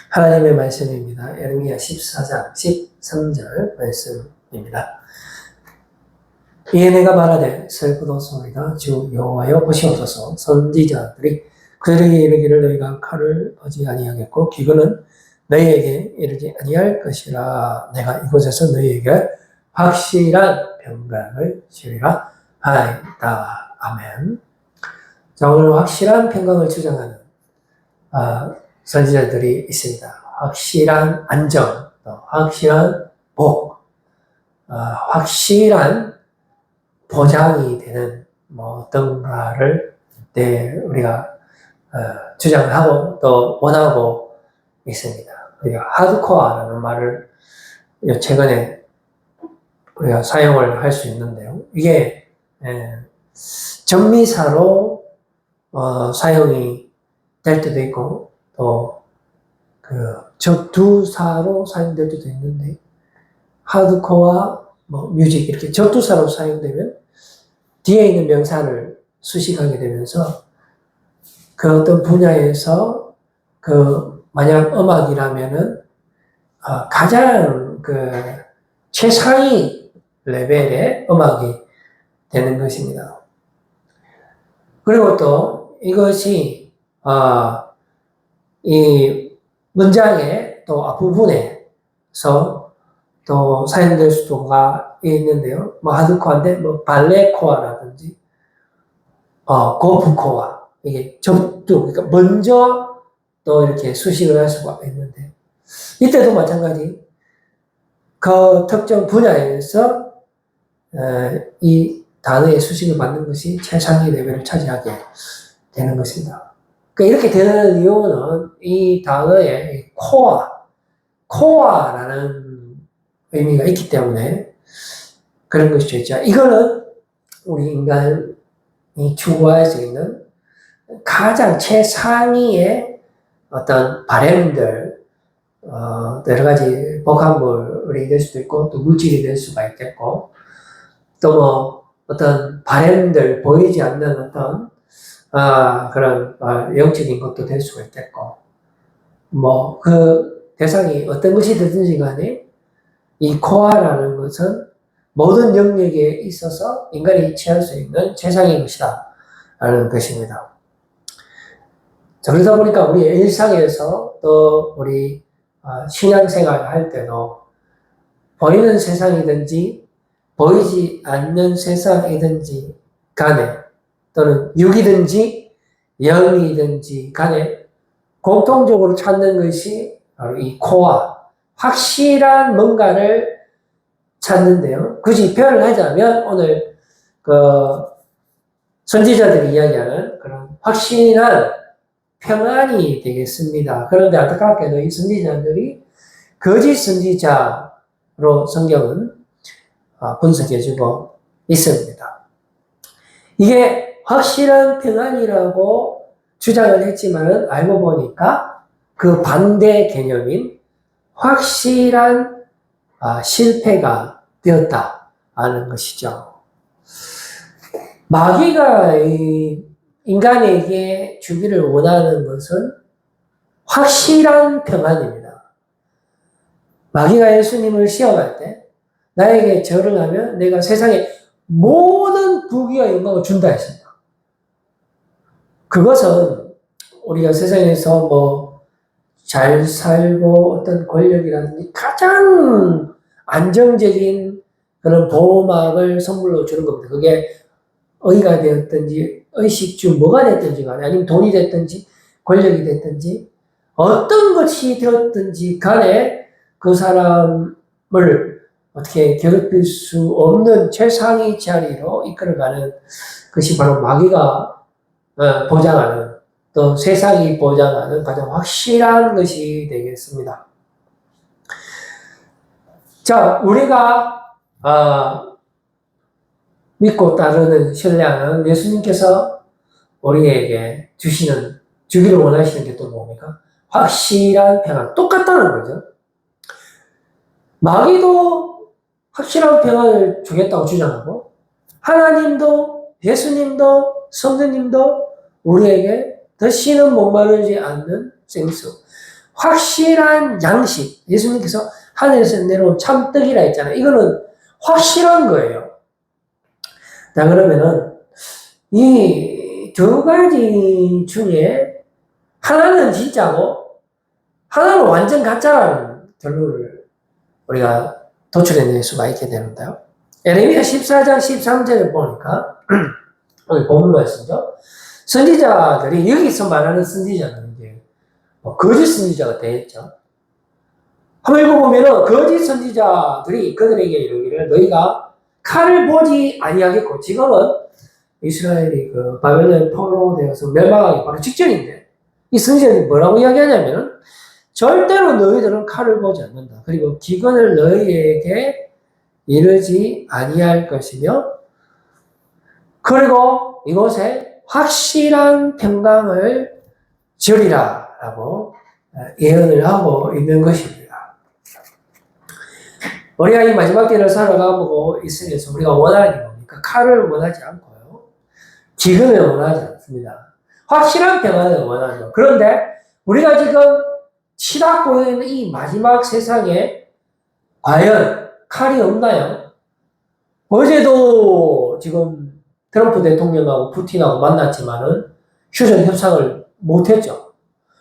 하나님의 말씀입니다. 예레미야 14장 13절 말씀입니다. 이에 내가 말하되 슬프도소이다. 주 여호와여 보시옵소서. 선지자들이 그들에게 이르기를 너희가 칼을 보지 아니하겠고 기근은 너희에게 이르지 아니할 것이라. 내가 이곳에서 너희에게 확실한 평강을 주리라 하였다. 아멘. 자, 오늘 확실한 평강을 주장하는 선지자들이 있습니다. 확실한 안정, 확실한 복, 확실한 보장이 되는 어떤가를 우리가 주장을 하고 또 원하고 있습니다. 우리가 하드코어라는 말을 최근에 우리가 사용을 할 수 있는데요. 이게 정미사로 사용이 될 때도 있고 또 적두사로 사용될 때도 있는데 하드코어 뮤직 이렇게 적두사로 사용되면 뒤에 있는 명사를 수식하게 되면서 그 어떤 분야에서 만약 음악이라면은 가장 최상위 레벨의 음악이 되는 것입니다. 그리고 또 이것이 이 문장의 또 앞부분에서 또 사용될 수가 있는데요. 하드코어인데 발레코어라든지 고프코어 이게 접두 그러니까 먼저 또 이렇게 수식을 할 수가 있는데 이때도 마찬가지 그 특정 분야에서 이 단어의 수식을 받는 것이 최상위 레벨을 차지하게 되는 것입니다. 그러니까 이렇게 되는 이유는 이 단어의 코어라는 의미가 있기 때문에 그런 것이죠. 이거는 우리 인간이 추구할 수 있는 가장 최상위의 어떤 바램들, 여러 가지 복합물이 될 수도 있고, 또 물질이 될 수가 있겠고, 또 어떤 바램들, 보이지 않는 어떤, 그런, 영적인 것도 될 수가 있겠고, 그 대상이 어떤 것이 되든지 간에 이 코어라는 것은 모든 영역에 있어서 인간이 취할 수 있는 최상의 것이다 라는 것입니다. 자, 그러다 보니까 우리 일상에서 또 우리 신앙생활 할 때도 보이는 세상이든지 보이지 않는 세상이든지 간에 또는 육이든지 영이든지 간에 공통적으로 찾는 것이 바로 이 코어, 확실한 뭔가를 찾는데요. 굳이 표현을 하자면 오늘 선지자들이 이야기하는 그런 확실한 평안이 되겠습니다. 그런데 안타깝게도 이 선지자들이 거짓 선지자로 성경은 분석해주고 있습니다. 이게 확실한 평안이라고 주장을 했지만 알고 보니까 그 반대 개념인 확실한 실패가 되었다 하는 것이죠. 마귀가 인간에게 주기를 원하는 것은 확실한 평안입니다. 마귀가 예수님을 시험할 때 나에게 절을 하면 내가 세상의 모든 부귀와 영광을 준다 했습니다. 그것은 우리가 세상에서 잘 살고 어떤 권력이라든지 가장 안정적인 그런 보호막을 선물로 주는 겁니다. 그게 의가 되었든지 의식주 뭐가 됐든지 간에 아니면 돈이 됐든지 권력이 됐든지 어떤 것이 되었든지 간에 그 사람을 어떻게 괴롭힐 수 없는 최상위 자리로 이끌어가는 것이 바로 마귀가 보장하는 또 세상이 보장하는 가장 확실한 것이 되겠습니다. 자, 우리가 믿고 따르는 신뢰하는 예수님께서 우리에게 주기를 원하시는 게 또 뭡니까? 확실한 평안. 똑같다는 거죠. 마귀도 확실한 평안을 주겠다고 주장하고 하나님도 예수님도 성도님도 우리에게 다시는 목마르지 않는 생수, 확실한 양식. 예수님께서 하늘에서 내려온 참떡이라 했잖아요. 이거는 확실한 거예요. 자, 그러면은 이 두 가지 중에 하나는 진짜고 하나는 완전 가짜라는 결론을 우리가 도출해낼 수가 있게 되는데요. 에레미야 14장 13절을 보니까 오늘 본문 말씀이죠. 선지자들이 여기서 말하는 선지자는 이제 거짓 선지자가 되겠죠. 한번 읽어보면은 거짓 선지자들이 그들에게 이르기를 너희가 칼을 보지 아니하겠고 지금은 이스라엘이 그 바벨론 포로되어서 멸망하기 바로 직전인데 이 선지자들이 뭐라고 이야기하냐면은 절대로 너희들은 칼을 보지 않는다. 그리고 기근을 너희에게 이르지 아니할 것이며 그리고 이곳에 확실한 평강을 주리라 라고 예언을 하고 있는 것입니다. 우리가 이 마지막 때를 살아가고 있으면서 우리가 원하는 게 뭡니까? 칼을 원하지 않고요. 기근을 원하지 않습니다. 확실한 평안을 원하죠. 그런데 우리가 지금 치닫고 있는 이 마지막 세상에 과연 칼이 없나요? 어제도 지금 트럼프 대통령하고 푸틴하고 만났지만은 휴전 협상을 못했죠.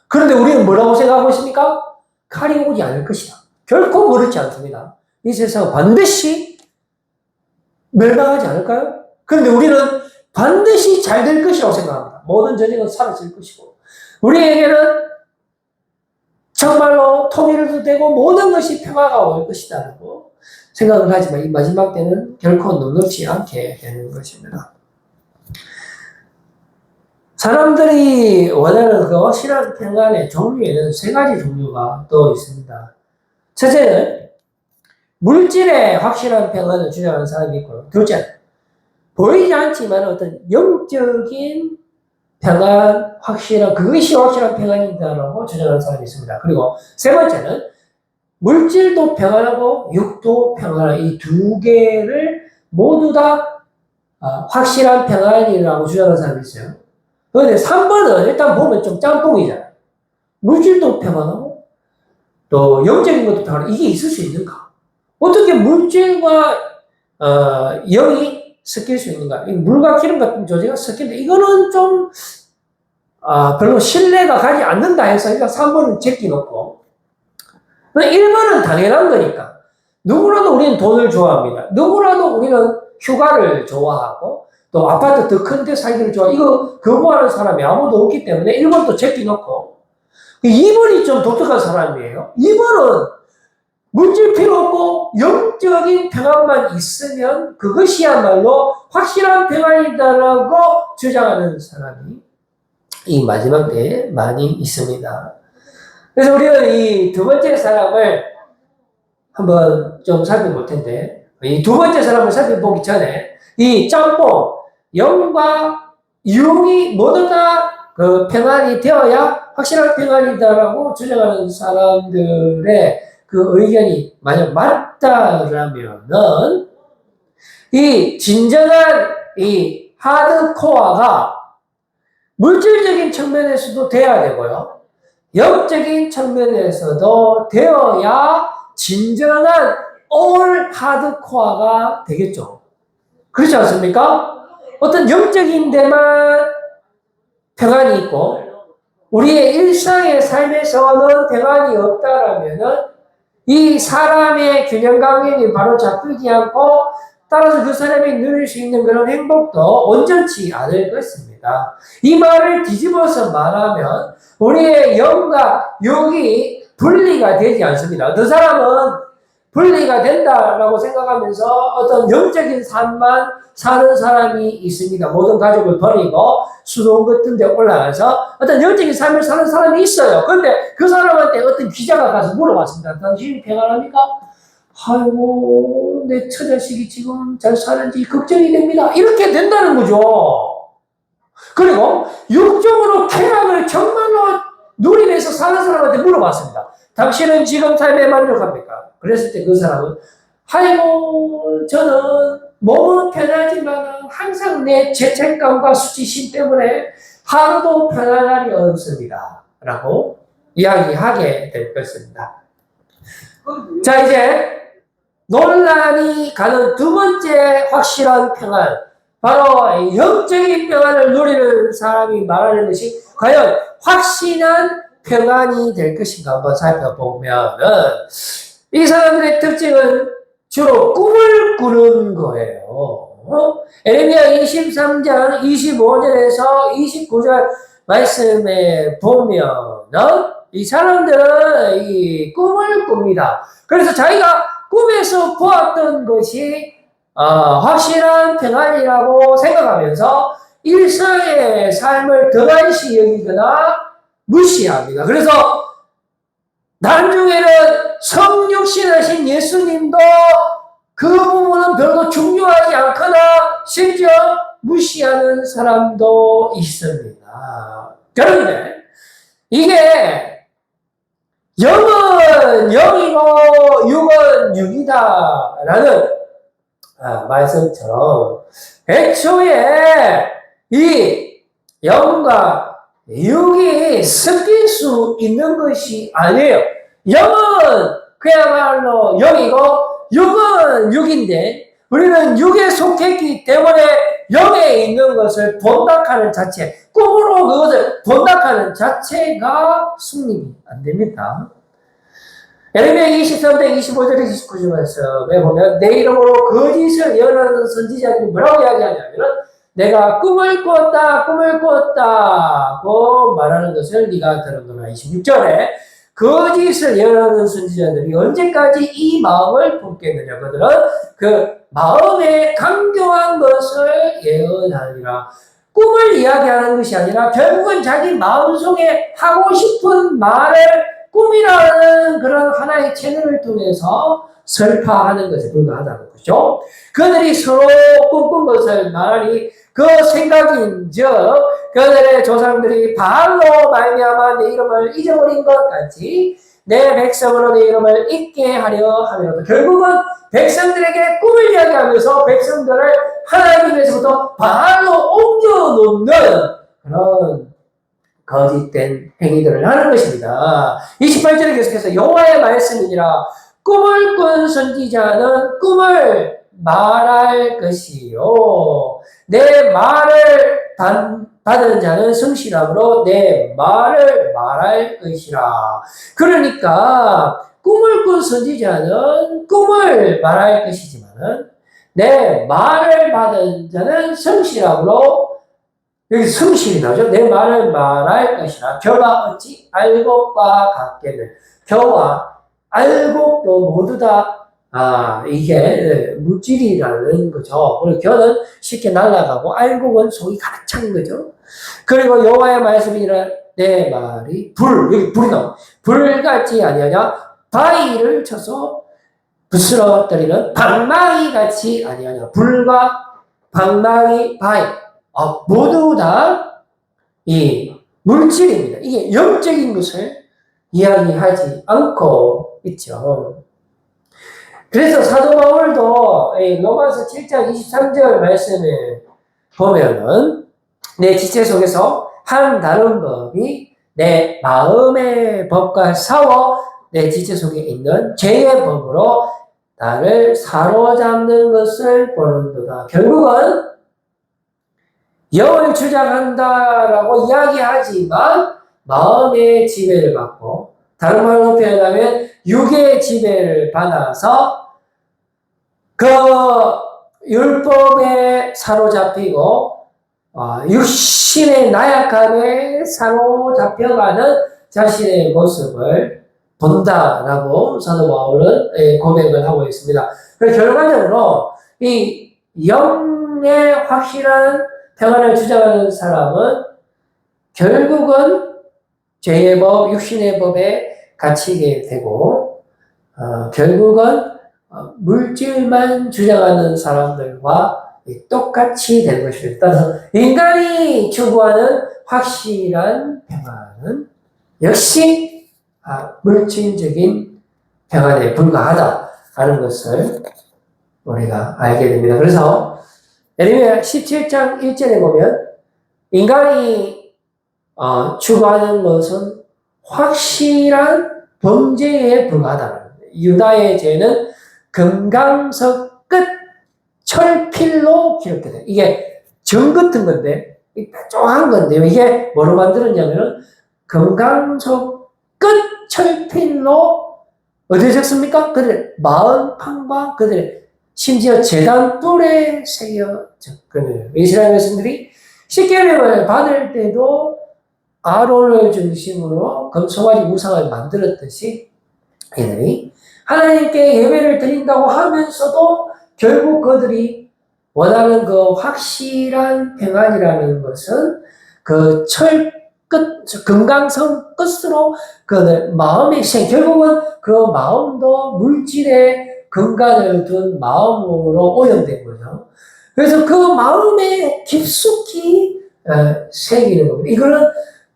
그런데 우리는 뭐라고 생각하고 있습니까? 칼이 오지 않을 것이다. 결코 그렇지 않습니다. 이 세상은 반드시 멸망하지 않을까요? 그런데 우리는 반드시 잘 될 것이라고 생각합니다. 모든 전쟁은 사라질 것이고 우리에게는 정말로 통일도 되고 모든 것이 평화가 올 것이다라고 생각을 하지만 이 마지막 때는 결코 녹록지 않게 되는 것입니다. 사람들이 원하는 그 확실한 평안의 종류에는 세 가지 종류가 또 있습니다. 첫째는 물질의 확실한 평안을 주장하는 사람이 있고요. 둘째, 보이지 않지만 어떤 영적인 평안, 확실한, 그것이 확실한 평안이다라고 주장하는 사람이 있습니다. 그리고 세 번째는 물질도 평안하고 육도 평안한 이 두 개를 모두 다 확실한 평안이라고 주장하는 사람이 있어요. 그런데 3번은 일단 보면 좀 짬뽕이잖아요. 물질도 평안하고 또 영적인 것도 평안하고 이게 있을 수 있는가? 어떻게 물질과 영이 섞일 수 있는가? 물과 기름 같은 조제가 섞이는데 이거는 좀 별로 신뢰가 가지 않는다 해서 일단 3번은 제끼놓고 1번은 당연한 거니까 누구라도 우리는 돈을 좋아합니다. 누구라도 우리는 휴가를 좋아하고 또 아파트 더 큰 데 살기를 좋아하고 이거 거부하는 사람이 아무도 없기 때문에 1번도 제끼놓고 2번이 좀 독특한 사람이에요. 2번은 물질 필요 없고 영적인 평안만 있으면 그것이야말로 확실한 평안이다라고 주장하는 사람이 이 마지막 때에 많이 있습니다. 그래서 우리는 이 두 번째 사람을 한번 좀 살펴볼 텐데 이 두 번째 사람을 살펴보기 전에 이 짬뽕, 영과 유흥이 모두 다 그 평안이 되어야 확실한 평안이다라고 주장하는 사람들의 그 의견이 만약 맞다라면은 이 진정한 이 하드코어가 물질적인 측면에서도 돼야 되고요. 영적인 측면에서도 되어야 진정한 올 하드코어가 되겠죠. 그렇지 않습니까? 어떤 영적인 데만 평안이 있고 우리의 일상의 삶에서는 평안이 없다라면은 이 사람의 균형 감각이 바로 잡히지 않고 따라서 그 사람이 누릴 수 있는 그런 행복도 온전치 않을 것입니다. 이 말을 뒤집어서 말하면 우리의 영과 육이 분리가 되지 않습니다. 어떤 사람은 분리가 된다라고 생각하면서 어떤 영적인 삶만 사는 사람이 있습니다. 모든 가족을 버리고 수도 같은 데 올라가서 어떤 영적인 삶을 사는 사람이 있어요. 그런데 그 사람한테 어떤 기자가 가서 물어봤습니다. 당신이 평안합니까? 아이고 내 처자식이 지금 잘 사는지 걱정이 됩니다. 이렇게 된다는 거죠. 그리고 육적으로 쾌락을 정말로 누리면서 사는 사람한테 물어봤습니다. 당신은 지금 삶에 만족합니까? 그랬을 때 그 사람은 아이고 저는 몸은 편하지만 항상 내 죄책감과 수치심 때문에 하루도 편안한 날이 없습니다. 라고 이야기하게 될 것입니다. 자, 이제 논란이 가는 두 번째 확실한 평안, 바로 영적인 평안을 누리는 사람이 말하는 것이 과연 확신한 평안이 될 것인가 한번 살펴보면은, 이 사람들의 특징은 주로 꿈을 꾸는 거예요. 에레미야 23장 25절에서 29절 말씀에 보면은 이 사람들은 이 꿈을 꿉니다. 그래서 자기가 꿈에서 보았던 것이 확실한 평안이라고 생각하면서 일상의 삶을 등한시 여기거나 무시합니다. 그래서 나중에는 성육신하신 예수님도 그 부분은 별로 중요하지 않거나 심지어 무시하는 사람도 있습니다. 그런데 이게 영은 영이고 육은 육이다라는 말씀처럼 애초에 이 영과 육이 섞일 수 있는 것이 아니에요. 영은 그야말로 영이고 육은 육인데 우리는 육에 속했기 때문에 영에 있는 것을 본닥하는 자체, 꿈으로 그것을 본닥하는 자체가 승리가 안 됩니다. 에레미야 23장 25절 29절 말씀에 보면 내 이름으로 거짓을 예언하는 선지자들이 뭐라고 이야기하냐면 내가 꿈을 꾸었다고 말하는 것을 네가 들었구나. 26절에 거짓을 예언하는 선지자들이 언제까지 이 마음을 품겠느냐. 그들은 그 마음에 강경한 것을 예언하니라. 꿈을 이야기하는 것이 아니라 결국은 자기 마음속에 하고 싶은 말을 꿈이라는 그런 하나의 채널을 통해서 설파하는 것에 불과하다는 거죠. 그들이 서로 꿈꾼 것을 말하니 그 생각인즉 그들의 조상들이 바알로 말미암아 내 이름을 잊어버린 것 같이 내 백성으로 내 이름을 잊게 하려 하면서 결국은 백성들에게 꿈을 이야기하면서 백성들을 하나님에서부터 바알로 옮겨놓는 그런 거짓된 행위들을 하는 것입니다. 28절에 계속해서 여호와의 말씀이니라 꿈을 꾼 선지자는 꿈을 말할 것이요 내 말을 받은 자는 성실함으로 내 말을 말할 것이라. 그러니까 꿈을 꾼 선지자는 꿈을 말할 것이지만 내 말을 받은 자는 성실함으로, 여기 성실이 나오죠. 내 말을 말할 것이라. 겨가 어찌 알곡과 같겠는. 겨와 알곡도 모두 다 이게 물질이라는 거죠. 그리고 겨는 쉽게 날아가고 알곡은 속이 가득 찬 거죠. 그리고 여호와의 말씀이라 내 말이 여기 불이 나와. 불같이 아니하냐 바위를 쳐서 부스러뜨리는 방망이 같이 아니하냐. 불과 방망이, 바위 모두 다 이 물질입니다. 이게 영적인 것을 이야기하지 않고 있죠. 그래서 사도 바울도 로마서 7장 23절 말씀에 보면은 내 지체 속에서 한 다른 법이 내 마음의 법과 싸워 내 지체 속에 있는 죄의 법으로 나를 사로잡는 것을 보는도다. 결국은 영을 주장한다라고 이야기하지만 마음의 지배를 받고 다른 말로 표현하면 육의 지배를 받아서 그 율법에 사로잡히고 육신의 나약함에 사로잡혀가는 자신의 모습을 본다라고 사도 바울은 고백을 하고 있습니다. 그래서 결과적으로 이 영의 확실한 평안을 주장하는 사람은 결국은 죄의 법, 육신의 법에 갇히게 되고 결국은 물질만 주장하는 사람들과 똑같이 되는 것입니다. 따라서 인간이 추구하는 확실한 평안은 역시 물질적인 평안에 불과하다는 것을 우리가 알게 됩니다. 그래서 에레미야 17장 1절에 보면 인간이 추구하는 것은 확실한 범죄에 불과하다는 겁니다. 유다의 죄는 금강석 끝 철필로 기록되다. 이게 정 같은 건데, 뾰족한 건데요. 이게 뭐로 만들었냐면은 금강석 끝 철필로 어디에 적습니까? 그들의 마음판과 그들의 심지어 제단 뿔에 새겨졌거든요. 이스라엘 백성들이 십계명을 받을 때도 아론을 중심으로 금송아지 우상을 만들었듯이 이들이 하나님께 예배를 드린다고 하면서도 결국 그들이 원하는 그 확실한 평안이라는 것은 그 철 끝, 금강석 끝으로 그 마음의 결국은 그 마음도 물질의 근간을 둔 마음으로 오염된 거죠. 그래서 그 마음에 깊숙이 새기는 겁니다. 이거는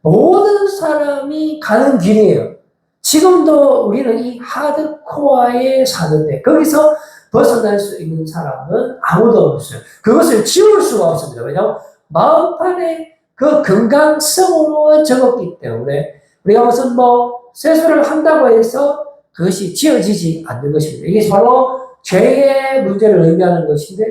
모든 사람이 가는 길이에요. 지금도 우리는 이 하드코어에 사는데 거기서 벗어날 수 있는 사람은 아무도 없어요. 그것을 지울 수가 없습니다. 왜냐하면 마음판에 그 건강성으로 적었기 때문에 우리가 무슨 세수를 한다고 해서 그것이 지워지지 않는 것입니다. 이게 바로 죄의 문제를 의미하는 것인데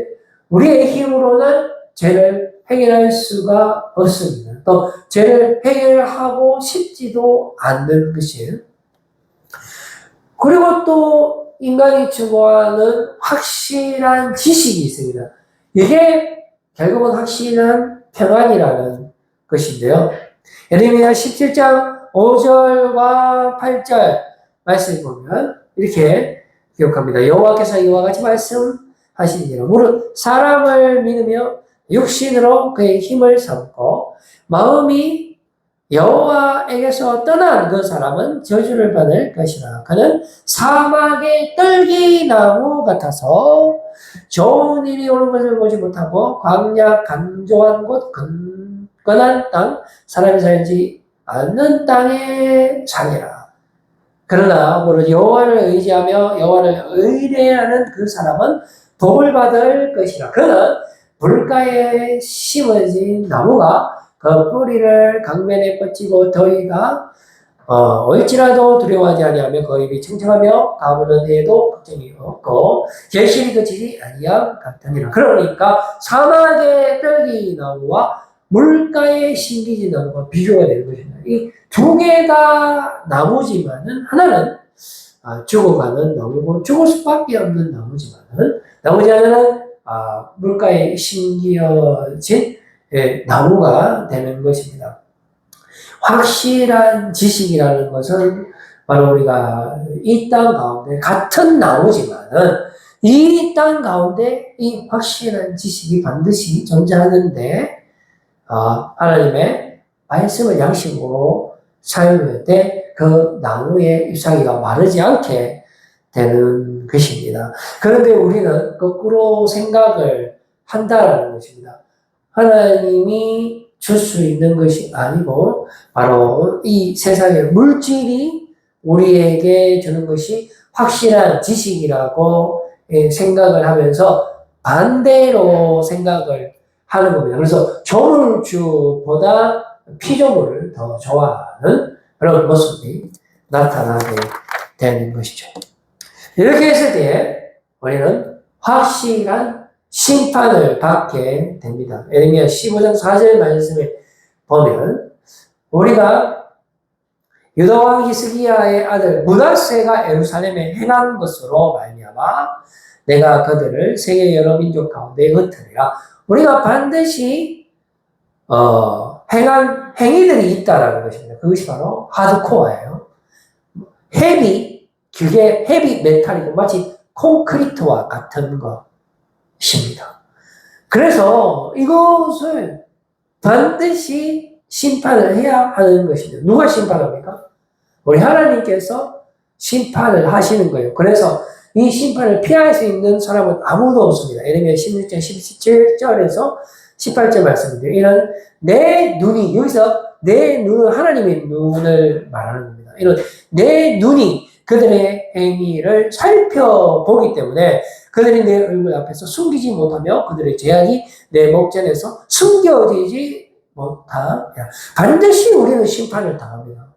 우리의 힘으로는 죄를 해결할 수가 없습니다. 또 죄를 해결하고 싶지도 않는 것이에요. 그리고 또 인간이 추구하는 확실한 지식이 있습니다. 이게 결국은 확실한 평안이라는 것인데요. 예레미야 17장 5절과 8절 말씀을 보면 이렇게 기록합니다. 여호와께서 이와 같이 말씀하시니라. 무릇 사람을 믿으며 육신으로 그의 힘을 삼고 마음이 여호와에게서 떠난 그 사람은 저주를 받을 것이라. 그는 사막의 떨기나무 같아서 좋은 일이 오는 것을 보지 못하고 광야 간조한 곳 건건한 땅 사람이 살지 않는 땅에 살리라. 그러나 무릇 여호와를 의지하며 여호와를 의뢰하는 그 사람은 복을 받을 것이라. 그는 물가에 심어진 나무가 그 뿌리를 강변에 뻗치고 더위가 올지라도 두려워하지 아니하며 그 입이 청청하며 가무는 해도 걱정이 없고 결실이 그치지 아니함 같으니라. 그러니까 사막의 떨기나무와 물가에 심기진 나무가 비교가 되는 것입니다. 이 두 개 다 나무지만은 하나는 죽어가는 나무고 죽을 수밖에 없는 나무지만은 나머지 하나는 물가에 심겨진 나무가 되는 것입니다. 확실한 지식이라는 것은 바로 우리가 이 땅 가운데 같은 나무지만은 이 땅 가운데 이 확실한 지식이 반드시 존재하는데 하나님의 말씀을 양식으로 사용할 때 그 나무의 잎사귀가 마르지 않게 되는 것입니다. 그런데 우리는 거꾸로 생각을 한다라는 것입니다. 하나님이 줄 수 있는 것이 아니고 바로 이 세상의 물질이 우리에게 주는 것이 확실한 지식이라고 생각을 하면서 반대로 생각을 하는 겁니다. 그래서 조물주보다 피조물을 더 좋아하는 그런 모습이 나타나게 되는 것이죠. 이렇게 했을 때 우리는 확실한 심판을 받게 됩니다. 예레미야 15장 4절 말씀을 보면 우리가 유다왕 히스기야의 아들 므낫세가 예루살렘에 행한 것으로 말미암아 내가 그들을 세계 여러 민족 가운데 흩으리라. 우리가 반드시 행한 행위들이 있다라는 것입니다. 그것이 바로 하드코어예요. 헤비 메탈이고 마치 콘크리트와 같은 것입니다. 그래서 이것을 반드시 심판을 해야 하는 것입니다. 누가 심판합니까? 우리 하나님께서 심판을 하시는 거예요. 그래서 이 심판을 피할 수 있는 사람은 아무도 없습니다. 예레미야 16장 17절에서 18절 말씀인데요. 이런 내 눈이, 여기서 내 눈은 하나님의 눈을 말하는 겁니다. 이런 내 눈이 그들의 행위를 살펴보기 때문에 그들이 내 얼굴 앞에서 숨기지 못하며 그들의 죄악이 내 목전에서 숨겨지지 못하며 반드시 우리는 심판을 당합니다.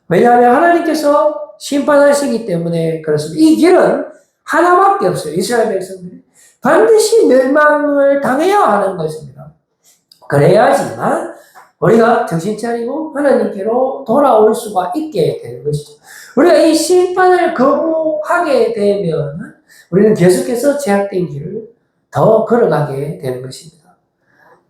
왜냐하면 하나님께서 심판하시기 때문에 그렇습니다. 이 길은 하나밖에 없어요. 이스라엘 백성들이 반드시 멸망을 당해야 하는 것입니다. 그래야지만 우리가 정신 차리고 하나님께로 돌아올 수가 있게 되는 것이죠. 우리가 이 심판을 거부하게 되면 우리는 계속해서 제약된 길을 더 걸어가게 되는 것입니다.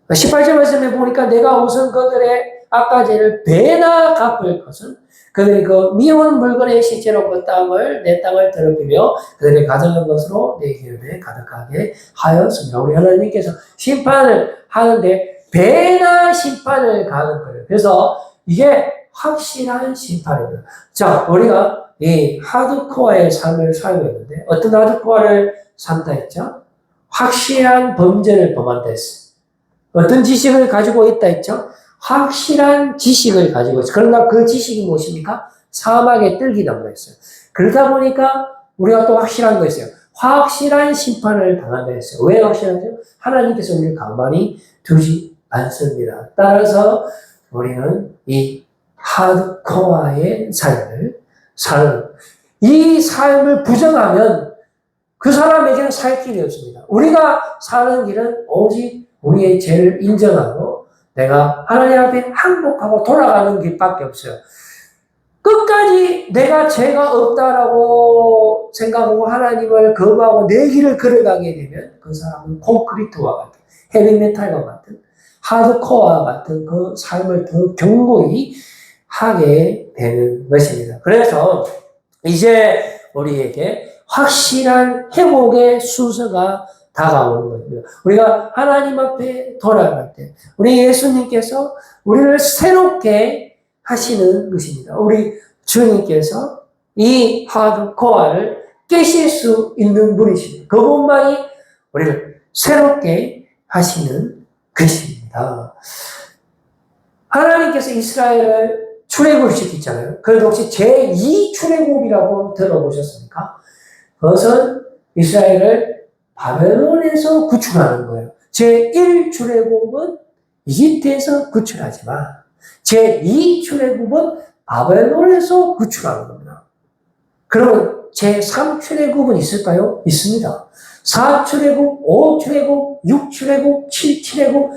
18절 말씀에 보니까 내가 우선 그들의 악가죄를 배나 갚을 것은 그들이 그 미운 물건의 실제로 그 땅을 내 땅을 더럽히며 그들이 가져간 것으로 내 기업에 가득하게 하였습니다. 우리 하나님께서 심판을 하는데 배나 심판을 가는 거예요. 그래서 이게 확실한 심판입니다. 자, 우리가 이 하드코어의 삶을 살고 있는데 어떤 하드코어를 산다 했죠? 확실한 범죄를 범한다 했어요. 어떤 지식을 가지고 있다 했죠? 확실한 지식을 가지고 있어요. 그러나 그 지식이 무엇입니까? 사막에 뜰기라고 했어요. 그러다 보니까 우리가 또 확실한 거 있어요. 확실한 심판을 당한다 했어요. 왜 확실하죠? 하나님께서 우리를 가만히 두지 않습니다. 따라서 우리는 이 하드코어의 삶을 사는, 이 삶을 부정하면 그 사람에게는 살 길이 없습니다. 우리가 사는 길은 오직 우리의 죄를 인정하고 내가 하나님 앞에 항복하고 돌아가는 길밖에 없어요. 끝까지 내가 죄가 없다라고 생각하고 하나님을 거부하고 내 길을 걸어가게 되면 그 사람은 콘크리트와 같은, 헤비메탈과 같은, 하드코어와 같은 그 삶을 더 견고히 하게 되는 것입니다. 그래서 이제 우리에게 확실한 회복의 순서가 다가오는 겁니다. 우리가 하나님 앞에 돌아갈 때 우리 예수님께서 우리를 새롭게 하시는 것입니다. 우리 주님께서 이 하드코어를 깨실 수 있는 분이십니다. 그분만이 우리를 새롭게 하시는 것입니다. 하나님께서 이스라엘을 출애굽을 시키잖아요. 그런데 혹시 제2 출애굽이라고 들어보셨습니까? 그것은 이스라엘을 바벨론에서 구출하는 거예요. 제1 출애굽은 이집트에서 구출하지만 제2 출애굽은 바벨론에서 구출하는 겁니다. 그러면 제3 출애굽은 있을까요? 있습니다. 4 출애굽, 5 출애굽, 6 출애굽, 7 출애굽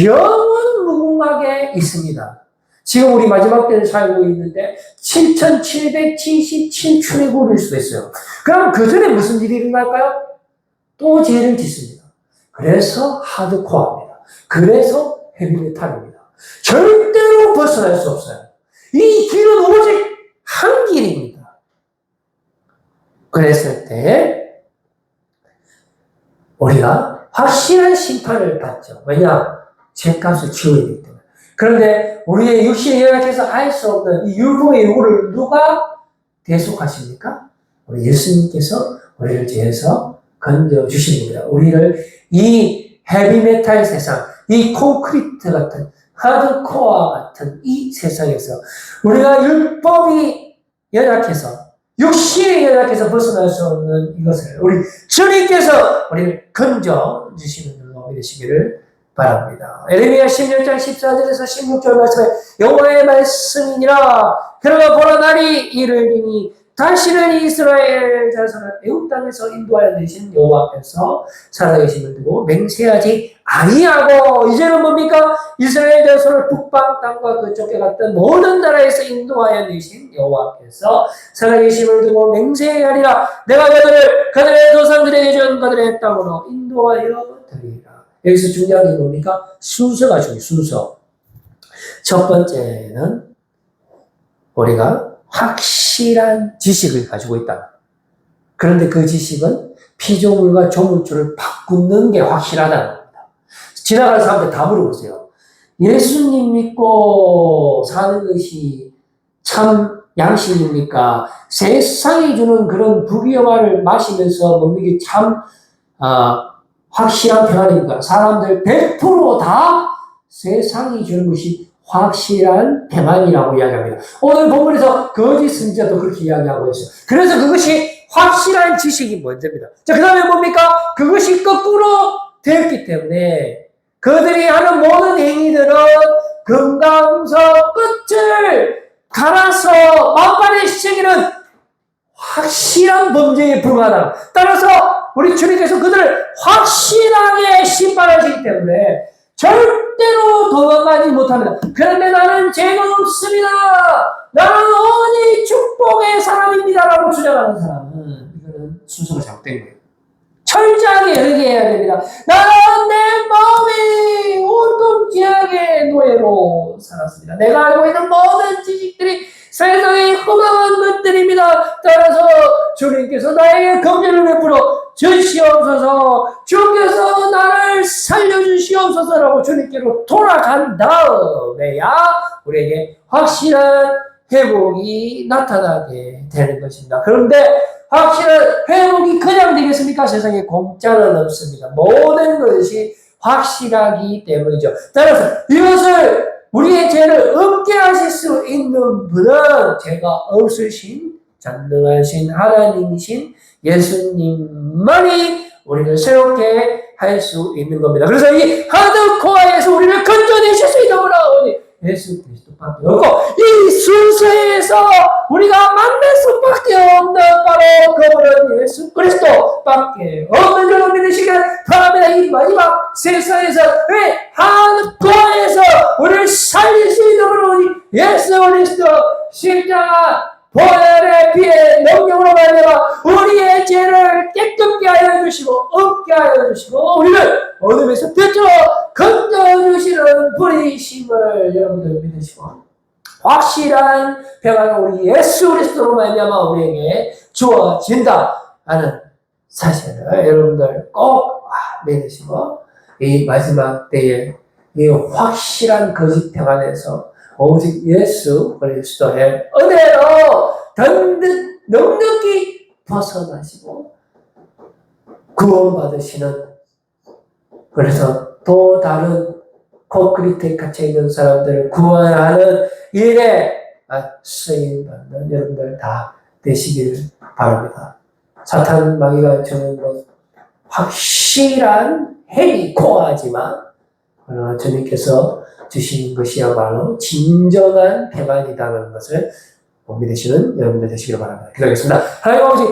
영원 무궁하게 있습니다. 지금 우리 마지막 때를 살고 있는데 7777 출애굽일 수도 있어요. 그럼 그 전에 무슨 일이 일어날까요? 또 죄를 짓습니다. 그래서 하드코어입니다. 그래서 헤비메탈입니다. 절대로 벗어날 수 없어요. 이 길은 오직 한 길입니다. 그랬을 때 우리가 확실한 심판을 받죠. 왜냐? 죄값을 치워야 되기 때문에. 그런데 우리의 육신에 연약해서 할 수 없는 이 율법의 요구를 누가 대속하십니까? 우리 예수님께서 우리를 죄에서 건져주신 겁니다. 우리를 이 헤비메탈 세상, 이 콘크리트 같은, 하드코어 같은 이 세상에서 우리가 율법이 연약해서, 육신이 연약해서 벗어날 수 없는 이것을 우리 주님께서 우리를 건져주시는 줄로 믿으시기를 바랍니다. 에레미야 16장 14절에서 16절 말씀에 여호와의 말씀이니라. 그러나 보라 날이 이르리니 다시는 이스라엘 자손을 애굽 땅에서 인도하여 내신 여호와 앞에서 살아계심을 두고 맹세하지 아니하고, 이제는 뭡니까? 이스라엘 자손을 북방 땅과 그쪽에 갔던 모든 나라에서 인도하여 내신 여호와 앞에서 살아계심을 두고 맹세하리라. 내가 그들의 조상들에게 준 그들의 땅으로 인도하여 드리리라. 여기서 중요한 게 뭡니까? 순서가 중요해요. 순서. 첫 번째는 우리가 확실한 지식을 가지고 있다. 그런데 그 지식은 피조물과 조물주를 바꾸는 게 확실하다는 겁니다. 지나가는 사람들 다 물어보세요. 예수님 믿고 사는 것이 참 양식입니까? 세상이 주는 그런 부귀영화를 마시면서 먹는 게 참 확실한 평안입니까? 사람들 100%다 세상이 주는 것이 확실한 평안이라고 이야기합니다. 오늘 본문에서 거짓 선지자도 그렇게 이야기하고 있어요. 그래서 그것이 확실한 지식이 먼저입니다. 자, 그 다음에 뭡니까? 그것이 거꾸로 되었기 때문에 그들이 하는 모든 행위들은 금강석 끝을 갈아서 만반의 시체기는 확실한 범죄에 불과하다. 따라서 우리 주님께서 그들을 확실하게 심판하시기 때문에 절대로 도망가지 못합니다. 그런데 나는 죄가 없습니다. 나는 오직 축복의 사람입니다라고 주장하는 사람은 이거는 순서가 잘못된 거예요. 철저하게 회개해야 됩니다. 나는 내 마음이 온통 죄악의 노예로 살았습니다. 내가 알고 있는 모든 지식들이 세상의 험한 것들입니다. 따라서 주님께서 나에게 긍휼을 베풀어 주시옵소서, 주께서 나를 살려주시옵소서라고 주님께로 돌아간 다음에야 우리에게 확실한 회복이 나타나게 되는 것입니다. 그런데 확실한 회복이 그냥 되겠습니까? 세상에 공짜는 없습니다. 모든 것이 확실하기 때문이죠. 따라서 이것을 우리의 죄를 없게 하실 수 있는 분은 죄가 없으신 전능하신 하나님이신 예수님만이 우리를 새롭게 할 수 있는 겁니다. 그래서 이 하드코어에서 우리를 건져내실 수 있는 분은 예수 그리스도밖에 없고, 이 순서에서 우리가 만날 수밖에 없는 바로 그분은 예수 그리스도밖에 없는 줄 믿으시길 바랍니다. 이 마지막 세상에서 왜 하드코어에서 우리를 살릴 수 있는 분은 예수 그리스도 십자가 보혈의 피의 능력으로 말미암아 우리의 죄를 깨끗게 하여 주시고 없게 하여 주시고 우리를 어둠에서 빛으로 건져주시는 분이심을 여러분들 믿으시고 확실한 평안은 우리 예수 그리스도로 말미암아 우리에게 주어진다 하는 사실을 여러분들 꼭 믿으시고 이 마지막 때에 이 확실한 거짓 평안에서 오직 예수 그리스도의 은혜로 넉넉히 벗어나시고 구원받으시는, 그래서 또 다른 콘크리트에 갇혀있는 사람들을 구원하는 일에 쓰임받는 여러분들 다 되시길 바랍니다. 사탄 마귀가 주는 것 확실한 핵이 코어하지만 그러나 주님께서 주시는 것이야말로 진정한 평안이다라는 것을 믿으시는 여러분들 되시길 바랍니다. 기도하겠습니다. 하나님 아버지,